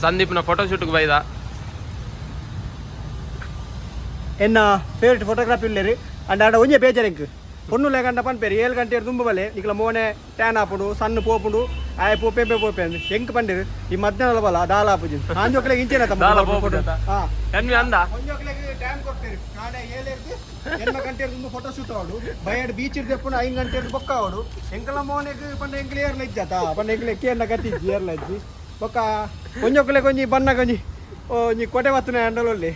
ಸಂದೀಪ್ನ ಫೋಟೋಶೂಟ್ಗೆ ಬೈದ ಎನ್ನ favourite photography ಇಲ್ಲರಿ ಅಂಡ್ ಆಡ ಒಂಜೆ ಬೇಜಾರೆಂಕ್ పొన్ను లేకుండా పంపేరు 7 గంటలు దుంబలే ఇట్లా మోనే ట్యాన్ ఆపుడు సన్ను పోపుడు ఆయ పోపే పోపేంది ఎంక పండిరు ఈ మధ్యాహ్నం బల దాలాపుజి ఆంజోకలే ఇంచేన ದಾಲ ಫೋಟೋ ಎನ್ವಿ ಅಂದ ಒಂಜೋಕಲೆಗೆ ಟ್ಯಾನ್ ಕೊಡ್ತೀರಿ ಕಾಡೆ 7 ಎನ್ನ ಗಂಟೆ ದುಂಬ ಫೋಟೋ ಶೂಟ್ ಆವಡು ಬಯಡ್ ಬೀಚ್ ಇರ್ದೆಪ್ಪು 5 ಗಂಟೆ ಬೊಕ್ಕ ಆವಡು ಎಂಕಲ ಮೋನೆಗೆ ಪಂಡ ಎಂಕಲ ಏರ್ಲ ಇಜ್ಜಾತ ಪಂಡ ಎಂಕಲ ಕೇರ್ನ ಗತಿ ಏರ್ಲ ಇಜ್ಜಿ ಬೊಕ್ಕ ಒಂಜೋಕಲೆ ಕೊಂಜಿ ಬಣ್ಣ ಕೊಂಜಿ ಒಂಜಿ ಕೊಡೆ ವತ್ತನೆ ಅಂಡಲೊಲ್ಲಿ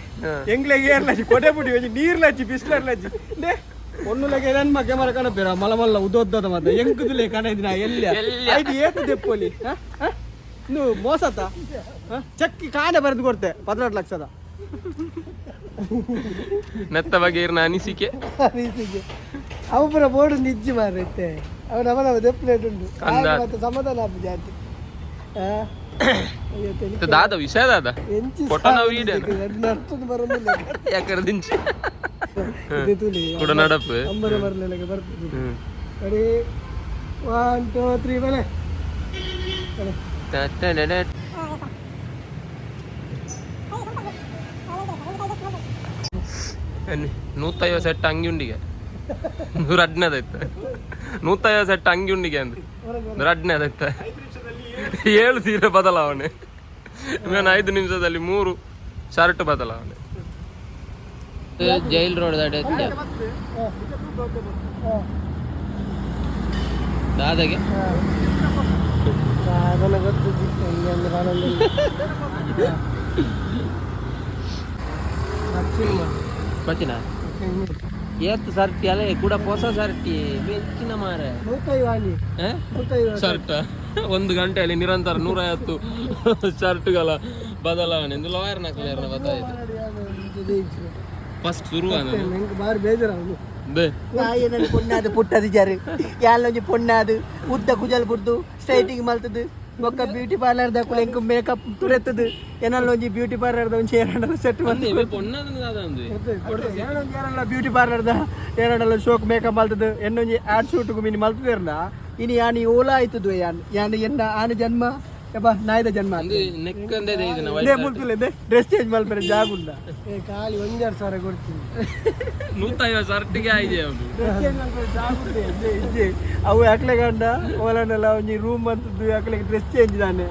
ಎಂಕ್ಲೆಗೆ ಏರ್ಲ ಇಜ್ಜಿ ಕೊಡೆ ಬುಡಿ ಒಂಜಿ ನೀರ್ಲ ಇಜ್ಜಿ ಬಿಸ್ಲರ್ಲ ಇಜ್ಜಿ ನೇ ಒನ್ನುಲೆಗೆ ನನ್ನ ಕ್ಯಾಮರಾ ಕಾಣಬೇರ ಮಲಮಲ್ಲ ಉದ್ದೋದ್ದದ ಮತ್ತೆ ಎಂಕುದುಲೆ ಕಾಣಿದಿನ ಎಲ್ಲಿ ಐದು ಏತು ದೆಪ್ಪೋಲಿ ನೀವು ಮೋಸತ ಚಕ್ಕಿ ಕಾಣೆ ಬರೆದು ಕೊಡ್ತೆ 18 ಲಕ್ಷದ ನೆತ್ತ ಬಗೆರ್ನ ಅನಿಸಿಕೆ ಅವು ಪುರ ಬೋರ್ಡು ನಿಜ್ಜಿ ಮಾರೈತೆ ಅವನ ಅವನ ದೆಪ್ಪಲೇಟ್ ಉಂಟು ಮತ್ತೆ ಸಮಾಧಾನ ಆಪು ಜಾತಿ ದಾದ ವಿಷಯ ದಾದ ಫೋಟೋ ನಾವು ವೀಡಿಯೋ ನರ್ತದು ಬರೋದಿಲ್ಲ ಯಾಕಂದ್ರೆ ದಿಂಚಿ ಇದು ತುಲಿ ಕೂಡ ನಡಪು ಅಂಬರ ಬರಲಿಲ್ಲ ಬರ್ತದೆ ರೆಡಿ 1 2 3 ಬಲೆ ನೂತೈವ ಸೆಟ್ ಅಂಗಿ ಉಂಡಿಗೆ 115 150 ಸೆಟ್ ಅಂಗಿ ಉಂಡಿಗೆ ಅಂದ್ 115 7 ಸೀರೆ ಬದಲಾವಣೆ ಇವನು 5 ನಿಮಿಷದಲ್ಲಿ 3 ಶರ್ಟ್ ಬದಲಾವಣೆ ಜೈಲ್ ರೋಡ್ ದಾದಾಗೆ ಮತ್ತಿನ ಏತ್ತು ಸರ್ಟಿ ಅಲ್ಲ ಕೂಡ ಹೊಸ ಸರ್ಟಿ ಬೆಚ್ಚಿನ ಮಾರೆ ಶರ್ಟ್ 1 ಗಂಟೆಯಲ್ಲಿ ನಿರಂತರ 150 ಶರ್ಟ್ಗಳ ಬದಲಾವಣೆ ಎಂದು ಲಾಯರ್ನ ಕ್ಲಿಯರ್ನ ಗೊತ್ತಾಯ್ತು ಫಸ್ಟ್ ಶುರು ಬಾರಿ ಬೇಜಾರ ನನ್ನ ಪೊಣ್ಣಾದು ಪುಟ್ಟದು ಜಾರು ಯಾಲೊಂಜಿ ಪೊಣ್ಣಾದು ಉದ್ದ ಕುಜಲ್ ಬುಡ್ದು ಸ್ಟ್ರೈಟಿಂಗ್ ಮಲ್ತದು ಒಕ್ಕ ಬ್ಯೂಟಿ ಪಾರ್ಲರ್ ದಾಕು ಎಂಕು ಮೇಕಪ್ ತುರೆತ್ತದು ಏನಲ್ಲೊಂಜಿ ಬ್ಯೂಟಿ ಪಾರ್ಲರ್ದ ಒಂಜಿ 2 ಸೆಟ್ ಬಂದು ಬ್ಯೂಟಿ ಪಾರ್ಲರ್ದ 2 ಶೋಕ್ ಮೇಕಪ್ ಮಲ್ತದು ಎನ್ನೊಂಜಿ ಆಡ್ ಶೂಟ್ಗು ಮಿನಿ ಮಲ್ತದೇರ್ನ ಇನಿ ಯಾನಿ ಓಲ ಆಯ್ತದು ಯಾನ್ ಎನ್ನ ಆನ ಜನ್ಮ ನಾಯ್ದ ಜನ್ಮ ಡ್ರೆಸ್ ಚೇಂಜ್ ಮಾಡ್ತಾರೆ ಜಾಗುಂಡ ಖಾಲಿ 1,000 ಕೊಡ್ತೀನಿ 150 ಶರ್ಟಿಗೆ ಆಯ್ದೆ ಅವು ಅಕ್ಲೆ ಗಂಡ ಓಲನೆಲ್ಲ ಒಂಜಿ ರೂಮ್ ಅಂತದ್ದು ಅಕ್ಲೆ ಡ್ರೆಸ್ ಚೇಂಜ್ ದಾನೆ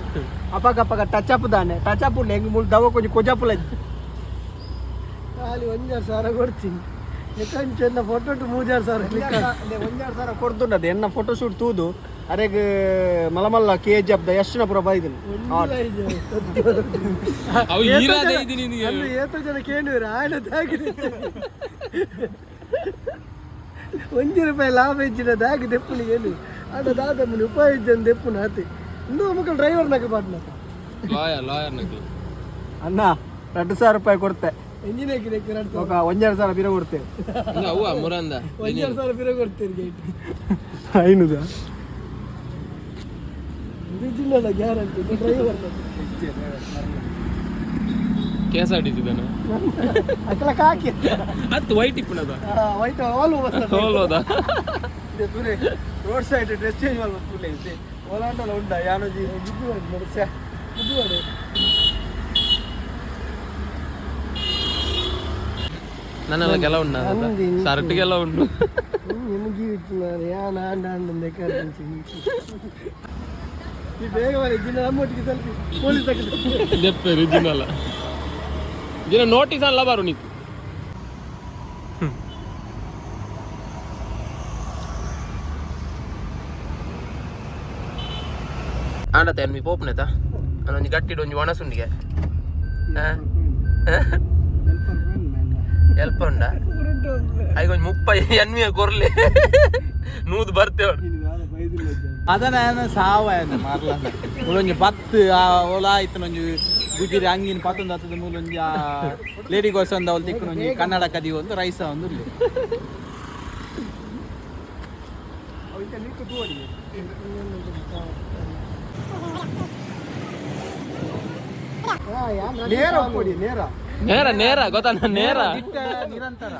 ಅಪಕ ಟಚ್ ಅಪ್ ದಾನೆ ಟಚ್ ಅಪ್ ಉಂಡೆ ಹೆಂಗೆ ಮುಳ್ ದವ ಕೊಂಚ ಕೊಜಾಪುಲ ಖಾಲಿ 1,000 ಕೊಡ್ತೀನಿ ಯಾಕಂಚೆನ್ನ ಫೋಟೋ 3,000 ಕ್ಲಿಕ್ 1,000 ಕೊಡ್ದುಂಡದು ಎನ್ನ ಫೋಟೋ ಶೂಟ್ ತೂದು ಅರೆಗೆ ಮಲಮಲ್ಲ KGF ದ ಎಷ್ಟನ ಪುರ ಬೈದಿನಿ ಏತ ಜನ ಕೇಳಿದ್ರೆ ಆಡದಾಗಿದೆ 1 ರೂಪಾಯಿ ಲಾಭ ಹೆಚ್ಚಿನದಾಗಿ ದೆಪ್ಪುಲಿಗೆ ಏನು ಆಡದಾದ ಮುನಿ ಉಪಯೋಗ ದೆಪ್ಪುನ ಆತಿ ಇನ್ನೂ ಮಕ್ಕಳು ಡ್ರೈವರ್ನಾಗ ಪಾಟ್ನ ಅಣ್ಣ 2,000 ರೂಪಾಯಿ ಕೊಡ್ತೆ ಎಂಜಿನಿಯರ್ 1,000 ಬಿರ ಕೊಡ್ತೇವೆ 1,000 ಬಿರ ಕೊಡ್ತೇವೆ ಐನೂದ ಜಿಲ್ಲಲ್ಲ ಗ್ಯಾರಂಟಿ ಡ್ರೈವರ್ KSRTC ಅಕಲ ಕಾಕಿ ಅದು ವೈಟ್ ಇಪ್ಪನದ ವೈಟ್ ಆಲ್ ಓವರ್ ಇದೆ ತುಲೆ ರೋಡ್ ಸೈಡ್ ಡ್ರೆಸ್ ಚೇಂಜ್ ಮಾಡ್ಬೋದು ತುಲೆ ಇದೆ ಓಲಾಂಡಲ್ಲ ಉಂಡ ಯಾನೋಜಿ ಬುದ್ಧಿ ನನ್ನೆಲ್ಲ ಕೆಲ ಉಂಡ ಶರ್ಟ್ಗೆಲ್ಲ ಉಂಟು ನಿಮಗೆ ಇಟ್ಟು ಯಾನ ಆಂಡ ಬೇಕಾದ್ರೆ ಈ ಬೇಗ ಜಿನ ನಮ್ಮೊಟ್ಟಿಗೆ ಸ್ವಲ್ಪ ಪೊಲೀಸ್ ದೆಪ್ಪೆ ರಿಜಿನಲ್ಲ ಜಿನ ನೋಟಿಸ್ ಅಲ್ಲ ಬಾರು ನೀತು ಆಡತ್ತೆ ಅನ್ವಿ ಪೋಪ್ನೆತ ಅನ್ನೊಂದು ಗಟ್ಟಿಡು ಒಂಜಿ ಒಣಸುಂಡಿಗೆ ಎಲ್ಪ ಉಂಡ ಈಗ ಒಂದು 30 ಎನ್ವಿಯ ಕೊರ್ಲಿ ನೂದು ಬರ್ತೇವೆ ಅದನ್ನ ಸಾವಯವ ಮಾರ್ಲ ಒಂಜಿ 10 ಓಲ ಆಯ್ತು ಒಂಜಿ ಗುಜಿರಿ ಅಂಗಿನ 11 ಹತ್ತದ ಮೂಲ ಒಂಜಿ ಲೇಡಿ ಗೋಸ್ ಒಂದು ಅವಳು ತಿಕ್ಕನ ಒಂಜಿ ಕನ್ನಡ ಕದಿ ಒಂದು ರೈಸ ಒಂದು ನೇರ ಕೊಡಿ ನೇರ ನೇರ ನೇರ ಗೊತ್ತಾ ನೇರ ನಿರಂತರ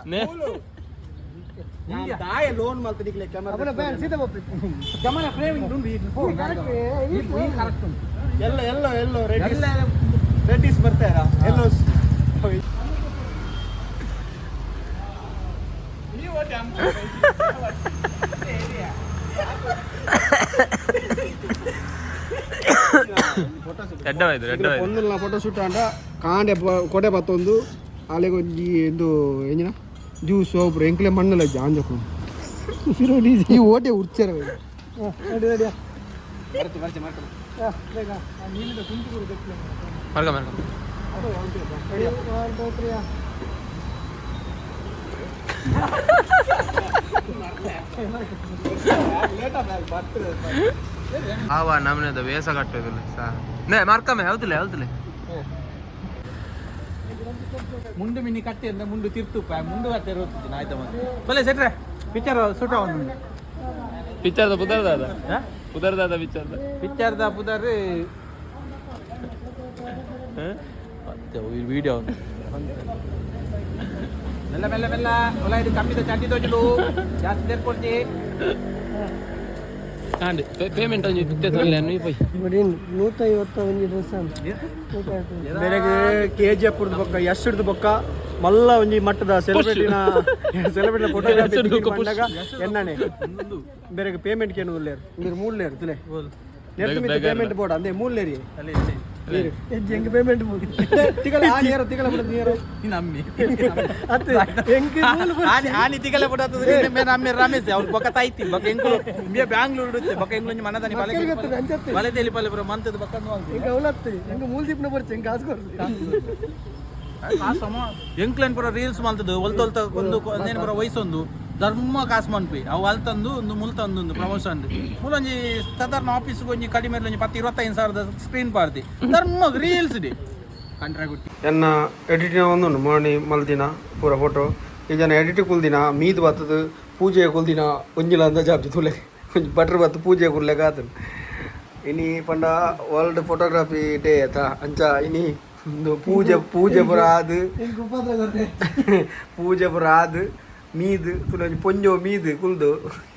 ದಾಯ ಲೋನ್ ಮಾಡ್ತಿದ್ದಿಲ್ಲ ಕ್ಯಾಮೆರಾ ಅವನ ಬ್ಯಾನ್ ಸೀದಾ ಹೋಗ್ಬೇಕು ಕ್ಯಾಮೆರಾ ಫ್ರೇಮಿಂಗ್ ಉಂಟು ಕರೆಕ್ಟ್ ಎಲ್ಲ ರೆಡಿ ಎಲ್ಲ ರೆಡ್ಡಿಸ್ ಬರ್ತಾರಾ ಎಲ್ಲೋಸ್ ಒಂದುಲ್ಲ ಫೋಟೋಶೂಟ್ ಅಂಡ ಕಾಂಡೆ ಕೊಡೆ ಬತ್ತೊಂದು ಆಲೆಗೆ ಒಂಜಿ ಎಂದು ಎಂಜಿನ ಜ್ಯೂಸ್ ಒಬ್ರು ಎಂಕ್ಲೆ ಮಣ್ಣಲ್ಲ ಆಂಜಕು ಈ ಓಟೆ ಉರ್ಚಾರ ಆವಾ ನಮ್ಮನೆದ ವೇಷ ಕಟ್ಟೋದಿಲ್ಲ ನೇ ಮಾರ್ಕಮ್ಮೆ ಹೌದಿಲ್ಲ ಹೌದಿಲ್ಲ ಮುಂಡು ಮಿನಿ ಕಟ್ಟಿ ಅಂದ್ರೆ ಮುಂಡು ತಿರ್ತುಪ್ಪ ಮುಂಡು ಕಟ್ಟೆ ಇರುತ್ತದೆ ಆಯ್ತಾ ಮತ್ತೆ ಬಲೆ ಸೆಟ್ರೆ ಪಿಕ್ಚರ್ ಸುಟ ಒಂದು ಪಿಕ್ಚರ್ದ ಪುದರ್ದಾದ ಪಿಕ್ಚರ್ದ ಪುದರ್ ಮತ್ತೆ ವಿಡಿಯೋ ಮೆಲ್ಲ ಮೆಲ್ಲ ಮೆಲ್ಲ ಹೊಲ ಇದು ಕಮ್ಮಿದ ಚಡ್ಡಿ ತೋಜಲು ಜಾಸ್ತಿ ತೆರ್ಕೊಳ್ತಿ ಕಾಂಡೆ ಪೇಮೆಂಟ್ ಒಂಜಿ ತುತ್ತೆ ನೀ ಪೈ 150 ಒಂಜಿ ಡ್ರೆಸ್ ಬೇರೆಗೆ KGF ಪುರ್ದ ಬೊಕ್ಕ ಎಷ್ಟುಡ್ದು ಬೊಕ್ಕ ಮಲ್ಲ ಒಂಜಿ ಮಟ್ಟದ ಸೆಲೆಬ್ರಿಟಿನ ಫೋಟೋಗ್ರಾಫಿ ಬಂದಾಗ ಎನ್ನನೆ ಬೇರೆಗೆ ಪೇಮೆಂಟ್ ಕೇನುದಿಲ್ಲ మీరు 3 లేరు తిలే నేర్చుమితే పేమెంట్ బోర్డ్ అందే 3 లేరు ಎಂಗ್ ಪೇಮೆಂಟ್ ಬೋರ್ಡ್ ತಿಗಲ ಆನಿಯರ ತಿಗಲ ಬಿಡ ನೀರು ಇನ್ ಅಮ್ಮಿ ಅತ್ತೆ ಎಂಗ್ ಮೂಲ ಆನಿ ತಿಗಲ ಬಿಡತದ ಮೇ ನಮ್ಮೆ ರಮೇಶ್ ಅವ್ರ ಬಕ ತಾಯ್ತಿ ಬಕ ಎಂಗ್ಳು ಮೇ ಬ್ಯಾಂಗ್ಳೂರ್ ಇಡುತ್ತೆ ಬಕ ಎಂಗ್ಳು ಮನದಾನಿ ಬಲೆ ತೆಲಿ ಪಲೆ ಬರ ಮಂತದ ಬಕ ಎಂಗ್ ಅವಲತ್ತೆ ಎಂಗ್ ಮೂಲ ದೀಪನ ಬರ್ಚೆ ಎಂಗ್ ಕಾಸು ಕೊಡ್ಲಿ ಕಾಸಮ ಎಂಕ್ಲನ್ ಪರ ರೀಲ್ಸ್ ಮಾಡ್ತದು ಒಲ್ತೊಲ್ತ ಒಂದು ನೇನ ಬರ ವಯಸ್ಸೊಂದು ಧರ್ಮ ಕಾಸು ಮನ್ಪಿ ಅವು ಅಲ್ತಂದು ಒಂದು ಮುಲ್ತಂದು ಪ್ರಮೋಷನ್ ಮೂಲೊಂಜಿ ಸಾಧಾರಣ ಆಫೀಸ್ಗೆ ಒಂಜಿ ಕಡಿಮೆ ಒಂಜಿ 10-25,000 ಸ್ಕ್ರೀನ್ ಪಾರ್ತಿ ಧರ್ಮ ರೀಲ್ಸ್ ಡಿ ಕಂಟ್ರಾಗುಟ್ಟಿ ಎನ್ನ ಎಡಿಟಿಂಗ್ ಒಂದು ಮಾಡಿ ಮಲ್ದಿನ ಪೂರ ಫೋಟೋ ಈ ಜನ ಎಡಿಟ್ ಕುಲ್ದಿನ ಮೀದ್ ಬತ್ತದು ಪೂಜೆ ಕುಲ್ದಿನ ಒಂಜಿಲ ಅಂದ ಜಾಬ್ಜಿ ತುಲೆ ಒಂಜಿ ಬಟ್ರ್ ಬತ್ತು ಪೂಜೆ ಕುಲ್ಲೆಗ ಆತನು ಇನಿ ಪಂಡ ವರ್ಲ್ಡ್ ಫೋಟೋಗ್ರಫಿ ಡೇ ಆತ ಅಂಚ ಇನಿ ಒಂದು ಪೂಜೆ ಪುರ ಆದು ಪೂಜೆ ಪುರ ಆದು ಮೀದು ತುಲಂಜಿ ಪೊಂಜೋ ಮೀದು ಕುಲ್ದು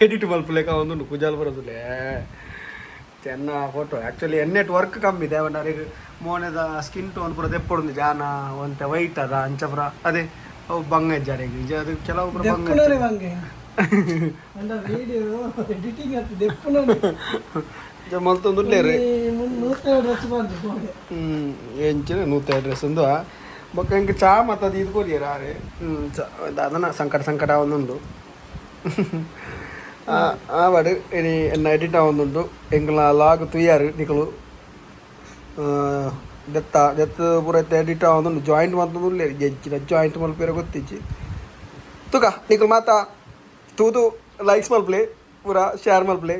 ಎಡಿಟ್ ಮಲ್ಪಲೆಕ ಒಂದು ಕುಜಾಲ್ ಬರೋದಿಲ್ಲ ಚೆನ್ನ ಫೋಟೋ ಆ್ಯಕ್ಚುಲಿ ಎನ್ನೆಟ್ ವರ್ಕ್ ಕಮ್ಮಿ ಇದೆ ಅವನಿಗೆ ಮೋನೆದ ಸ್ಕಿನ್ ಟೋನ್ ಪುರ ತೆಪ್ಪೊಂದು ಜಾನ ಒಂತ ವೈಟ್ ಅದ ಅಂಚ ಪುರ ಅದೇ ಅವು ಬಂಗ ಜಾರಿಗೆ ಈಗ ಅದು ಕೆಲವು ಪುರ ಮಲ್ತೊಂದು ಎಂಚಿನ 150 ಡ್ರೆಸ್ ಒಂದು ಬೊಕ್ಕ ಎಂಗೆ ಚಾ ಮತ್ತು ಅದು ಇದು ಕೊರಿಯರ್ ಆರೆ ಅದನ್ನ ಸಂಕಟ ಒಂದುಂಡು ಆವಡು ಇನಿ ಎನ್ನ ಎಡಿಟ್ ಆವೊಂದುಂಡು ಎಂಗ್ಲ ಲಾಗ್ ತುಯ್ಯಾರು ನಿಕಲು ದೆತ್ತ ಪೂರ ಎಡಿಟ್ ಆವೊಂದುಂಡು ಜಾಯಿಂಟ್ ಮಂತೊಂದುಲ್ಲೆ ಗೆಜ್ಜಿನ ಜಾಯಿಂಟ್ ಮಲ್ಪೇರ ಗೊತ್ತಿಜ್ಜಿ ತುಕ ನಿಕಲು ಮಾತ ತೂದು ಲೈಕ್ಸ್ ಮಲ್ಪ್ಲೆ ಪೂರ ಶೇರ್ ಮಲ್ಪ್ಲೆ